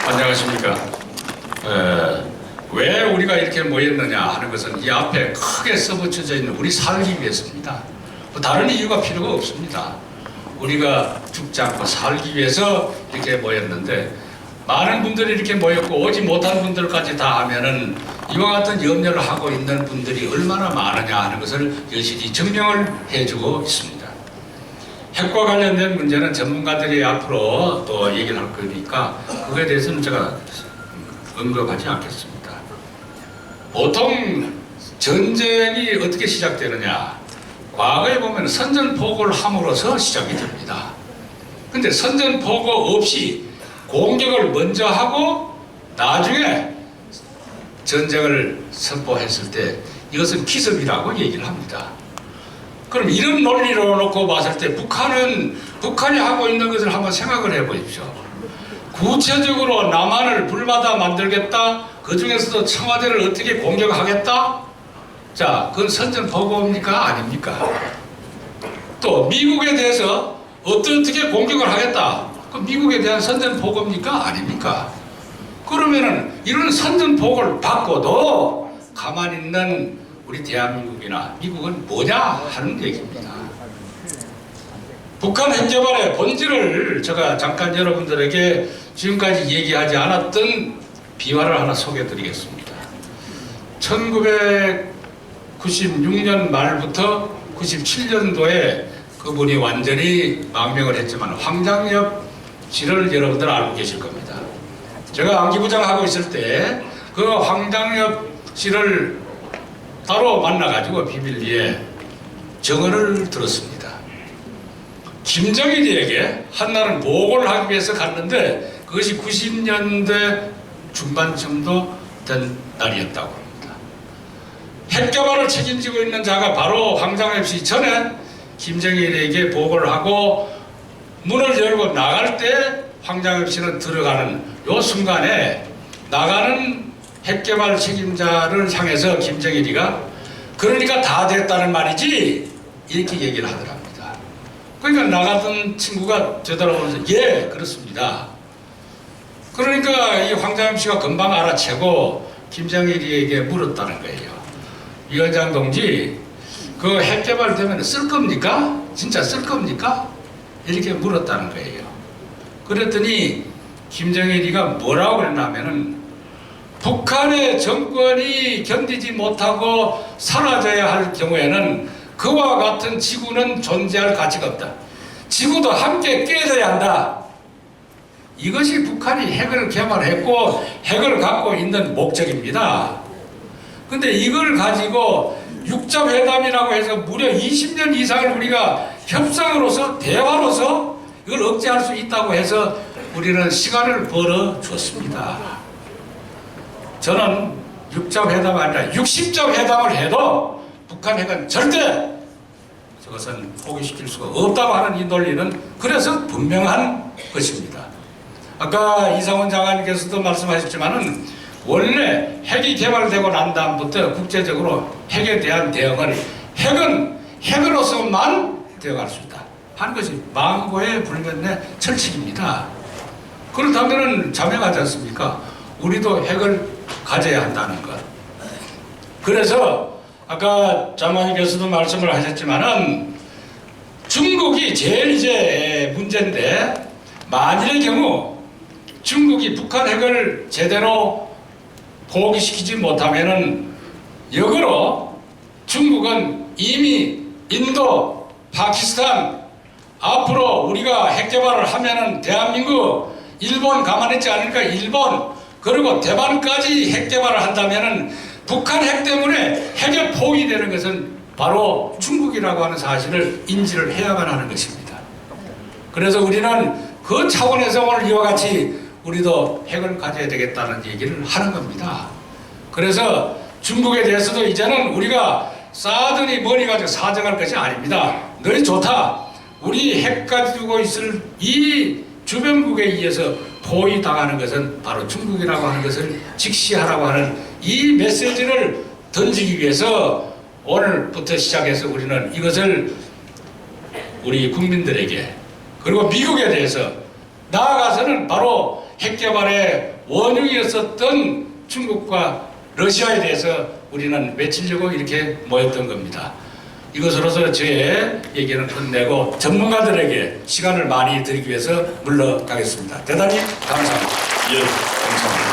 안녕하십니까. 왜 우리가 이렇게 모였느냐 하는 것은 이 앞에 크게 써붙여져 있는 우리 살기 위해서입니다. 뭐 다른 이유가 필요가 없습니다. 우리가 죽지 않고 살기 위해서 이렇게 모였는데, 많은 분들이 이렇게 모였고 오지 못한 분들까지 다 하면은 이와 같은 염려를 하고 있는 분들이 얼마나 많으냐 하는 것을 여실히 증명을 해주고 있습니다. 핵과 관련된 문제는 전문가들이 앞으로 또 얘기를 할 거니까 그거에 대해서는 제가 언급하지 않겠습니다. 보통 전쟁이 어떻게 시작되느냐, 과거에 보면 선전포고를 함으로써 시작이 됩니다. 근데 선전포고 없이 공격을 먼저 하고 나중에 전쟁을 선포했을 때 이것은 기습이라고 얘기를 합니다. 그럼 이런 논리로 놓고 봤을 때 북한이 하고 있는 것을 한번 생각을 해보십시오. 구체적으로 남한을 불마다 만들겠다, 그 중에서도 청와대를 어떻게 공격하겠다? 자, 그건 선전포고입니까? 아닙니까? 또 미국에 대해서 어떻게 공격을 하겠다? 그 미국에 대한 선전포고입니까? 아닙니까? 그러면은 이런 선전포고를 받고도 가만히 있는 우리 대한민국이나 미국은 뭐냐 하는 얘기입니다. 북한 핵개발의 본질을 제가 잠깐 여러분들에게 지금까지 얘기하지 않았던 비화를 하나 소개해 드리겠습니다. 1996년 말부터 97년도에 그분이 완전히 망명을 했지만 황장엽 씨를 여러분들 알고 계실 겁니다. 제가 안기부장하고 있을 때 그 황장엽 씨를 따로 만나가지고 비밀리에 정언을 들었습니다. 김정일이에게 한날은 보고를 하기 위해서 갔는데 그것이 90년대 중반쯤도 된 날이었다고 합니다. 핵개발을 책임지고 있는 자가 바로 황장엽 씨 전에 김정일에게 보고를 하고 문을 열고 나갈 때 황장엽 씨는 들어가는 요 순간에 나가는 핵개발 책임자를 향해서 김정일이가 그러니까 다 됐다는 말이지 이렇게 얘기를 하더랍니다. 그러니까 나갔던 친구가 되돌아오면서 예 그렇습니다. 그러니까 이 황장엽 씨가 금방 알아채고 김정일이에게 물었다는 거예요. 위원장 동지, 그 핵개발 되면 쓸 겁니까? 진짜 쓸 겁니까? 이렇게 물었다는 거예요. 그랬더니 김정일이가 뭐라고 그랬냐면은 북한의 정권이 견디지 못하고 사라져야 할 경우에는 그와 같은 지구는 존재할 가치가 없다. 지구도 함께 깨져야 한다. 이것이 북한이 핵을 개발했고 핵을 갖고 있는 목적입니다. 근데 이걸 가지고 육자회담이라고 해서 무려 20년 이상을 우리가 협상으로서 대화로서 이걸 억제할 수 있다고 해서 우리는 시간을 벌어 줬습니다. 저는 6자 회담이 아니라 60자 회담을 해도 북한 핵은 절대 저것은 포기시킬 수가 없다고 하는 이 논리는 그래서 분명한 것입니다. 아까 이상원 장관님께서도 말씀하셨지만은 원래 핵이 개발되고 난 다음부터 국제적으로 핵에 대한 대응을 핵은 핵으로서만 대응할 수 있다 하는 것이 망고의 불면의 철칙입니다. 그렇다면 자명하지 않습니까? 우리도 핵을 가져야 한다는 것. 그래서 아까 장관님께서도 말씀을 하셨지만은 중국이 제일 이제 문제인데, 만일의 경우 중국이 북한 핵을 제대로 포기시키지 못하면은 역으로 중국은 이미 인도, 파키스탄, 앞으로 우리가 핵 개발을 하면은 대한민국, 일본 가만히 있지 않으니까 일본, 그리고 대만까지 핵 개발을 한다면은 북한 핵 때문에 핵에 포위되는 것은 바로 중국이라고 하는 사실을 인지를 해야만 하는 것입니다. 그래서 우리는 그 차원에서 오늘 이와 같이 우리도 핵을 가져야 되겠다는 얘기를 하는 겁니다. 그래서 중국에 대해서도 이제는 우리가 싸더니 머리 가지고 사정할 것이 아닙니다. 너희 좋다. 우리 핵 가지고 있을 이 주변국에 의해서 포위당하는 것은 바로 중국이라고 하는 것을 직시하라고 하는 이 메시지를 던지기 위해서 오늘부터 시작해서 우리는 이것을 우리 국민들에게, 그리고 미국에 대해서, 나아가서는 바로 핵개발의 원흉이었었던 중국과 러시아에 대해서 우리는 외치려고 이렇게 모였던 겁니다. 이것으로서 저의 얘기는 끝내고 전문가들에게 시간을 많이 드리기 위해서 물러가겠습니다. 대단히 감사합니다. 예, 감사합니다.